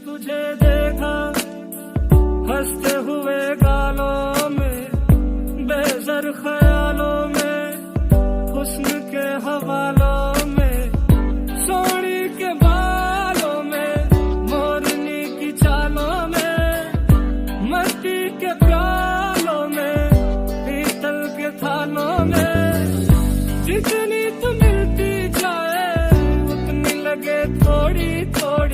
तुझे देखा हंसते हुए गालों में, बेज़र ख्यालों में, हुस्न के हवालों में, सोनी के बालों में, मोरनी की चालों में, मस्ती के प्यालों में, पीतल के थालों में। जितनी तू मिलती जाए उतनी लगे थोड़ी थोड़ी।